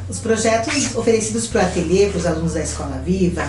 Os projetos oferecidos para o ateliê, para os alunos da Escola Viva,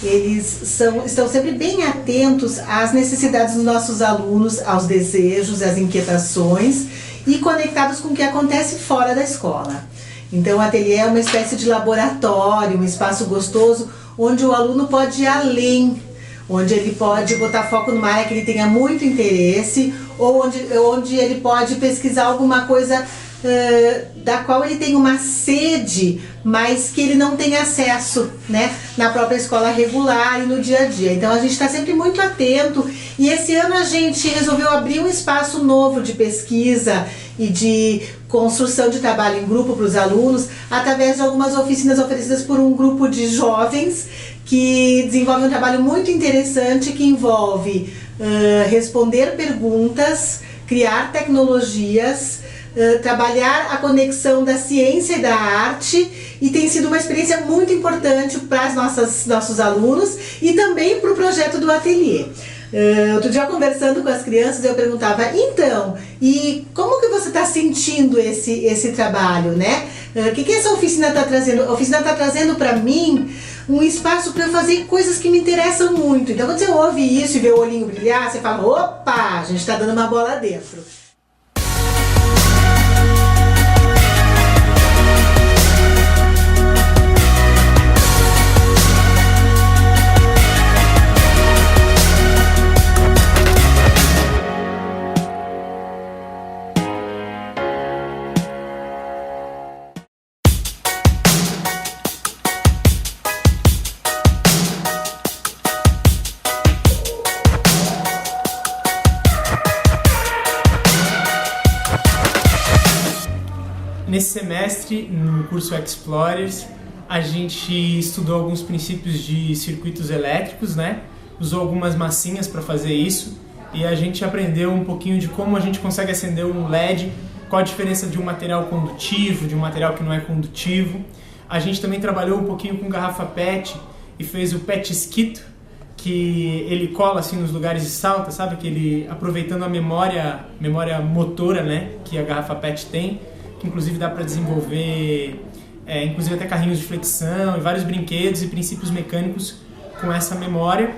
eles estão sempre bem atentos às necessidades dos nossos alunos, aos desejos, às inquietações e conectados com o que acontece fora da escola. Então o ateliê é uma espécie de laboratório, um espaço gostoso onde o aluno pode ir além, onde ele pode botar foco numa área que ele tenha muito interesse ou onde ele pode pesquisar alguma coisa da qual ele tem uma sede, mas que ele não tem acesso, né, na própria escola regular e no dia a dia. Então a gente está sempre muito atento e esse ano a gente resolveu abrir um espaço novo de pesquisa e de construção de trabalho em grupo para os alunos, através de algumas oficinas oferecidas por um grupo de jovens que desenvolve um trabalho muito interessante que envolve responder perguntas, criar tecnologias, trabalhar a conexão da ciência e da arte, e tem sido uma experiência muito importante para nossos alunos e também para o projeto do ateliê. Outro dia, conversando com as crianças, eu perguntava, então, e como que você está sentindo esse trabalho, né? O que essa oficina está trazendo? A oficina está trazendo para mim um espaço para eu fazer coisas que me interessam muito. Então, quando você ouve isso e vê o olhinho brilhar, você fala, opa, a gente está dando uma bola dentro. Nesse semestre, no curso Explorers, a gente estudou alguns princípios de circuitos elétricos, né? Usou algumas massinhas para fazer isso e a gente aprendeu um pouquinho de como a gente consegue acender um LED, qual a diferença de um material condutivo, de um material que não é condutivo. A gente também trabalhou um pouquinho com garrafa PET e fez o PET esquito, que ele cola assim nos lugares e salta, sabe? Que ele, aproveitando a memória motora, né, que a garrafa PET tem, que inclusive dá para desenvolver inclusive até carrinhos de flexão e vários brinquedos e princípios mecânicos com essa memória.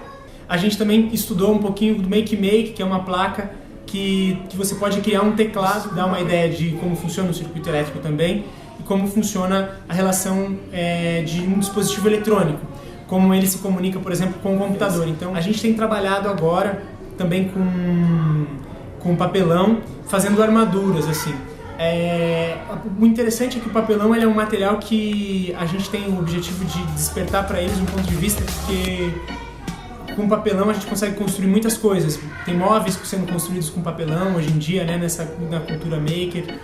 A gente também estudou um pouquinho do Make, que é uma placa que você pode criar um teclado, dar uma ideia de como funciona o circuito elétrico também e como funciona a relação de um dispositivo eletrônico, como ele se comunica, por exemplo, com o computador. Então a gente tem trabalhado agora também com papelão, fazendo armaduras assim. O interessante é que o papelão ele é um material que a gente tem o objetivo de despertar para eles um ponto de vista, porque com papelão a gente consegue construir muitas coisas. Tem móveis sendo construídos com papelão hoje em dia, né, na cultura maker.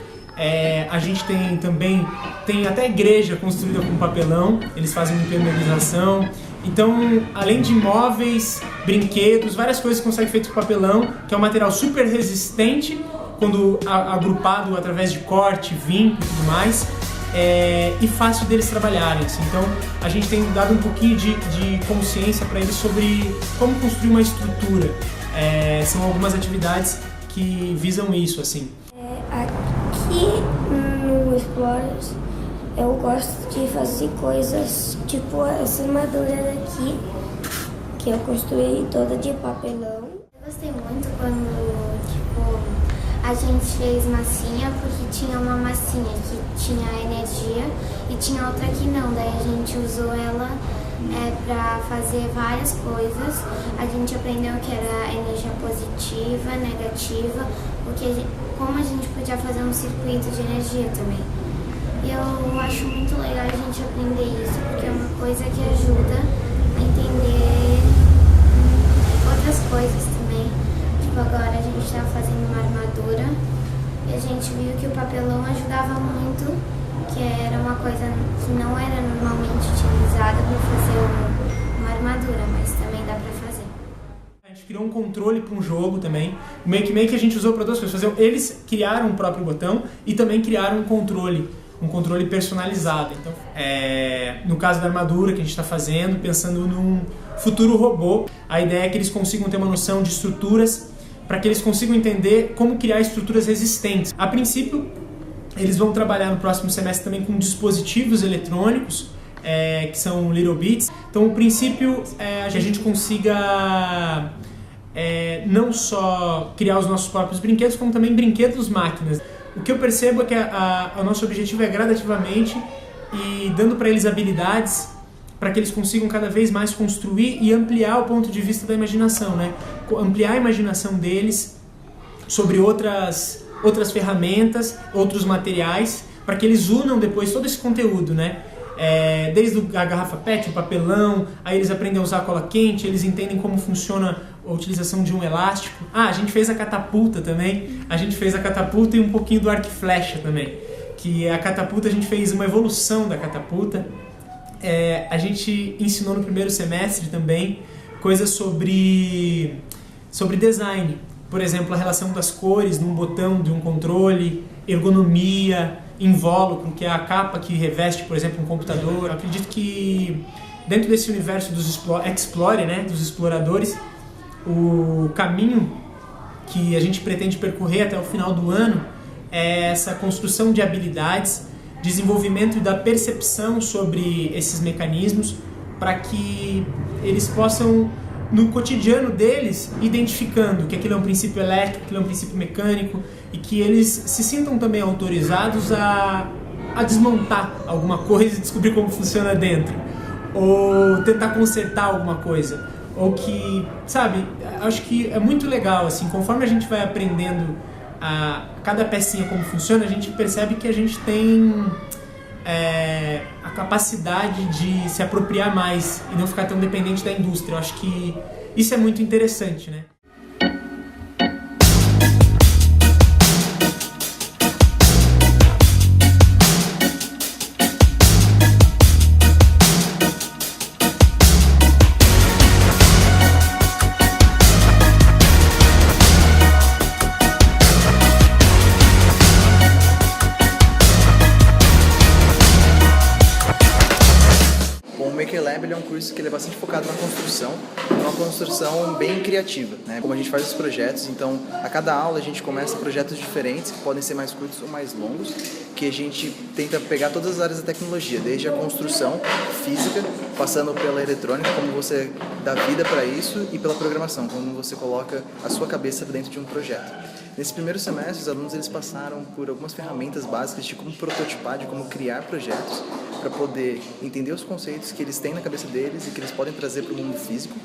A gente tem até igreja construída com papelão, eles fazem impermeabilização. Então, além de móveis, brinquedos, várias coisas que conseguem feito com papelão, que é um material super resistente quando agrupado através de corte, vinco e tudo mais, e fácil deles trabalharem. Assim. Então, a gente tem dado um pouquinho de consciência para eles sobre como construir uma estrutura. São algumas atividades que visam isso. Assim. Aqui no Explorers, eu gosto de fazer coisas tipo essa armadura daqui, que eu construí toda de papelão. Eu gostei muito quando a gente fez massinha, porque tinha uma massinha que tinha energia e tinha outra que não. Daí a gente usou ela para fazer várias coisas. A gente aprendeu que era energia positiva, negativa, como a gente podia fazer um circuito de energia também. E eu acho muito legal a gente aprender isso, porque é uma coisa que ajuda a entender outras coisas também. Agora a gente está fazendo uma armadura e a gente viu que o papelão ajudava muito, que era uma coisa que não era normalmente utilizada para fazer uma armadura, mas também dá para fazer. A gente criou um controle para um jogo também. O Make a gente usou para duas coisas. Eles criaram o próprio botão e também criaram um controle personalizado. Então, no caso da armadura que a gente está fazendo, pensando num futuro robô, a ideia é que eles consigam ter uma noção de estruturas, para que eles consigam entender como criar estruturas resistentes. A princípio, Eles vão trabalhar no próximo semestre também com dispositivos eletrônicos, que são Little Bits. Então, o princípio é que a gente consiga não só criar os nossos próprios brinquedos, como também brinquedos máquinas. O que eu percebo é que o nosso objetivo é gradativamente e dando para eles habilidades para que eles consigam cada vez mais construir e ampliar o ponto de vista da imaginação, né? Ampliar a imaginação deles sobre outras ferramentas, outros materiais, para que eles unam depois todo esse conteúdo, né? Desde a garrafa PET, o papelão, aí eles aprendem a usar cola quente, eles entendem como funciona a utilização de um elástico. A gente fez a catapulta também, a gente fez a catapulta e um pouquinho do arco e flecha também, que a catapulta a gente fez uma evolução da catapulta. A gente ensinou no primeiro semestre também coisas sobre design, por exemplo, a relação das cores num botão de um controle, ergonomia, invólucro, que é a capa que reveste, por exemplo, um computador. Eu acredito que dentro desse universo dos Explorer, né, dos exploradores, o caminho que a gente pretende percorrer até o final do ano é essa construção de habilidades, desenvolvimento da percepção sobre esses mecanismos, para que eles possam, no cotidiano deles, identificando que aquilo é um princípio elétrico, que aquilo é um princípio mecânico, e que eles se sintam também autorizados a desmontar alguma coisa e descobrir como funciona dentro, ou tentar consertar alguma coisa, ou que, sabe, acho que é muito legal, assim, conforme a gente vai aprendendo cada pecinha como funciona, a gente percebe que a gente tem a capacidade de se apropriar mais e não ficar tão dependente da indústria. Eu acho que isso é muito interessante, né? Lab ele é um curso que ele é bastante focado na construção, uma construção bem criativa, né? Como a gente faz os projetos, então a cada aula a gente começa projetos diferentes, que podem ser mais curtos ou mais longos, que a gente tenta pegar todas as áreas da tecnologia, desde a construção física, passando pela eletrônica, como você dá vida para isso, e pela programação, como você coloca a sua cabeça dentro de um projeto. Nesse primeiro semestre, os alunos eles passaram por algumas ferramentas básicas de como prototipar, de como criar projetos, para poder entender os conceitos que eles têm na cabeça deles e que eles podem trazer para o mundo físico.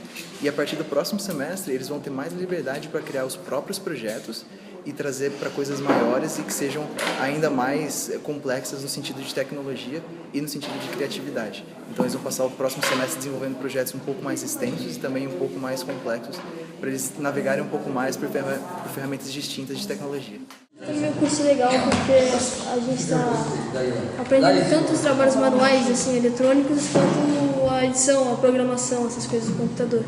E a partir do próximo semestre, eles vão ter mais liberdade para criar os próprios projetos e trazer para coisas maiores e que sejam ainda mais complexas no sentido de tecnologia e no sentido de criatividade. Então eles vão passar o próximo semestre desenvolvendo projetos um pouco mais extensos e também um pouco mais complexos, para eles navegarem um pouco mais por ferramentas distintas de tecnologia. Também é um curso legal porque a gente está aprendendo tanto os trabalhos manuais, assim, eletrônicos, quanto a edição, a programação, essas coisas do computador.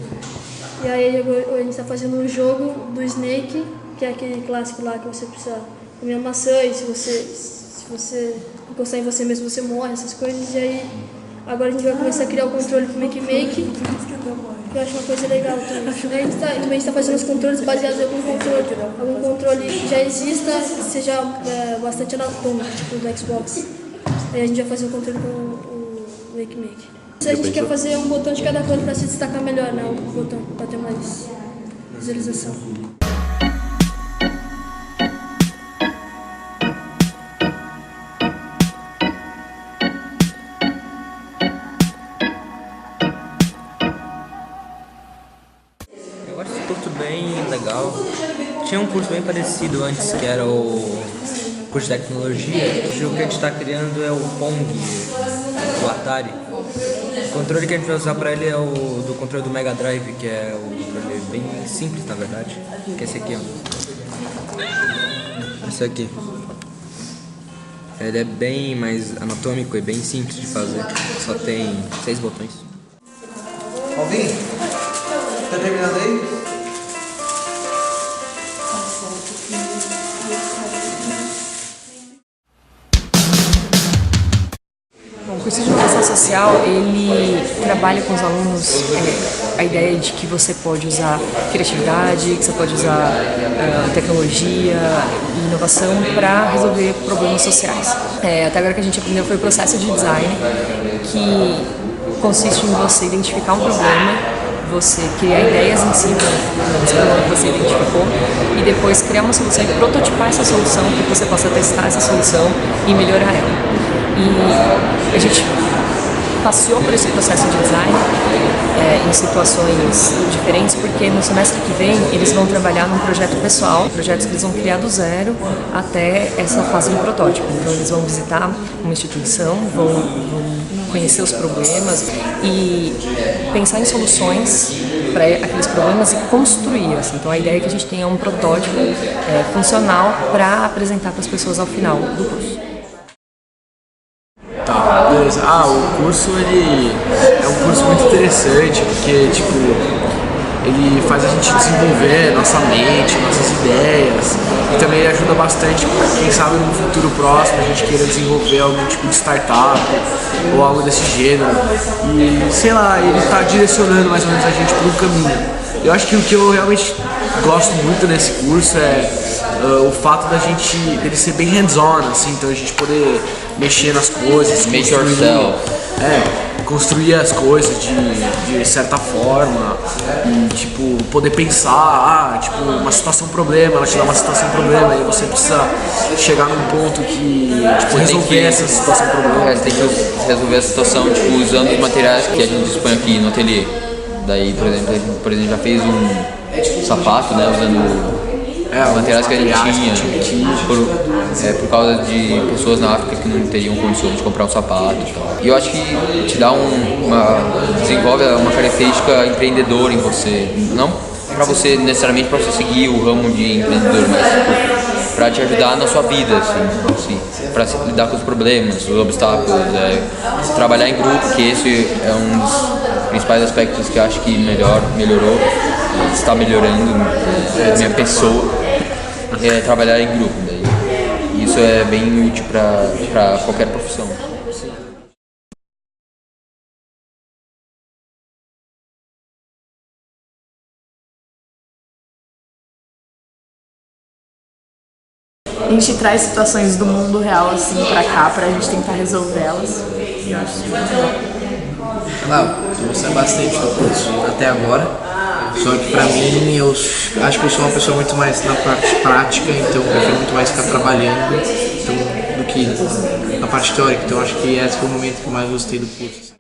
E aí a gente está fazendo um jogo do Snake, que é aquele clássico lá que você precisa comer a maçã e se você encostar em você mesmo você morre, essas coisas. E aí agora a gente vai começar a criar o controle pro Make, que eu acho uma coisa legal também. A gente está fazendo os controles baseados em algum controle que já exista, seja bastante anatômico, tipo do Xbox. Aí a gente vai fazer o controle com o Make. A gente quer fazer um botão de cada canto para se destacar melhor, né? O botão, para ter mais visualização. Bem legal. Tinha um curso bem parecido antes, que era o curso de tecnologia. O jogo que a gente está criando é o Pong, do Atari. O controle que a gente vai usar para ele é o do controle do Mega Drive, que é o controle bem simples, na verdade, que é esse aqui, ó. Esse aqui. Ele é bem mais anatômico e bem simples de fazer. Só tem 6 botões. Alvin, tá terminando aí? Com esse de inovação social, ele trabalha com os alunos a ideia de que você pode usar criatividade, que você pode usar tecnologia e inovação para resolver problemas sociais. Até agora que a gente aprendeu foi o processo de design, que consiste em você identificar um problema, você criar ideias em cima desse problema que você identificou e depois criar uma solução e prototipar essa solução para que você possa testar essa solução e melhorar ela. E a gente passeou por esse processo de design em situações diferentes, porque no semestre que vem eles vão trabalhar num projeto pessoal, projetos que eles vão criar do zero até essa fase do protótipo. Então eles vão visitar uma instituição, vão conhecer os problemas e pensar em soluções para aqueles problemas e construir. Assim. Então a ideia é que a gente tenha um protótipo funcional para apresentar para as pessoas ao final do curso. Tá, beleza. O curso ele é um curso muito interessante porque ele faz a gente desenvolver nossa mente, nossas ideias e também ajuda bastante, quem sabe no futuro próximo a gente queira desenvolver algum tipo de startup ou algo desse gênero e sei lá, ele está direcionando mais ou menos a gente por um caminho. Eu acho que o que eu realmente gosto muito nesse curso é o fato dele ser bem hands-on, assim, então a gente poder mexer nas coisas, construir as coisas de certa forma e poder pensar, uma situação problema, ela te dá uma situação problema e você precisa chegar num ponto que resolver essa situação problema. Você tem que resolver a situação usando os materiais que a gente dispõe aqui no ateliê. Daí, por exemplo, a gente já fez um sapato, né, usando materiais que a gente tinha por causa de pessoas na África que não teriam condições de comprar um sapato e tal. E eu acho que te dá desenvolve uma característica empreendedora em você, não para você necessariamente para você seguir o ramo de empreendedor, mas para te ajudar na sua vida, assim para lidar com os problemas, os obstáculos, trabalhar em grupo, que esse é um dos principais aspectos que eu acho que melhorou, está melhorando minha pessoa. Trabalhar em grupo, daí. Isso é bem útil para qualquer profissão. A gente traz situações do mundo real assim para cá, para a gente tentar resolvê-las. E eu acho isso muito legal. Claro, eu gostei bastante do curso até agora. Só que pra mim, eu acho que eu sou uma pessoa muito mais na parte prática, então eu prefiro muito mais ficar trabalhando do que na parte teórica. Então acho que esse foi o momento que eu mais gostei do curso.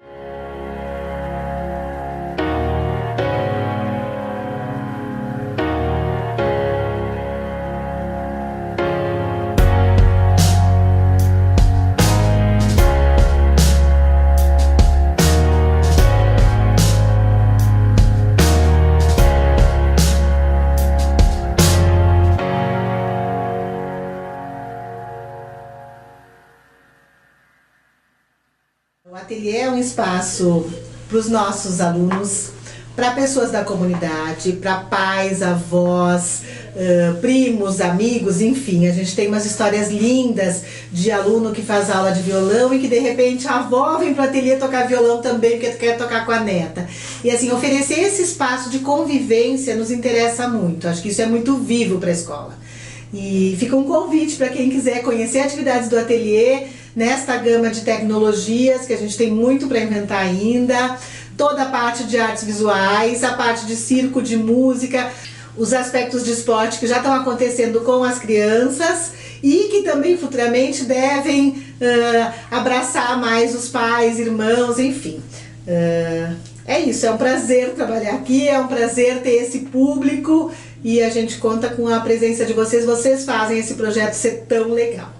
O ateliê é um espaço para os nossos alunos, para pessoas da comunidade, para pais, avós, primos, amigos, enfim. A gente tem umas histórias lindas de aluno que faz aula de violão e que de repente a avó vem para o ateliê tocar violão também porque quer tocar com a neta. E assim, oferecer esse espaço de convivência nos interessa muito. Acho que isso é muito vivo para a escola. E fica um convite para quem quiser conhecer atividades do ateliê, nesta gama de tecnologias, que a gente tem muito para inventar ainda, toda a parte de artes visuais, a parte de circo, de música, os aspectos de esporte que já estão acontecendo com as crianças e que também futuramente devem abraçar mais os pais, irmãos, enfim. É isso, é um prazer trabalhar aqui, é um prazer ter esse público e a gente conta com a presença de vocês, vocês fazem esse projeto ser tão legal.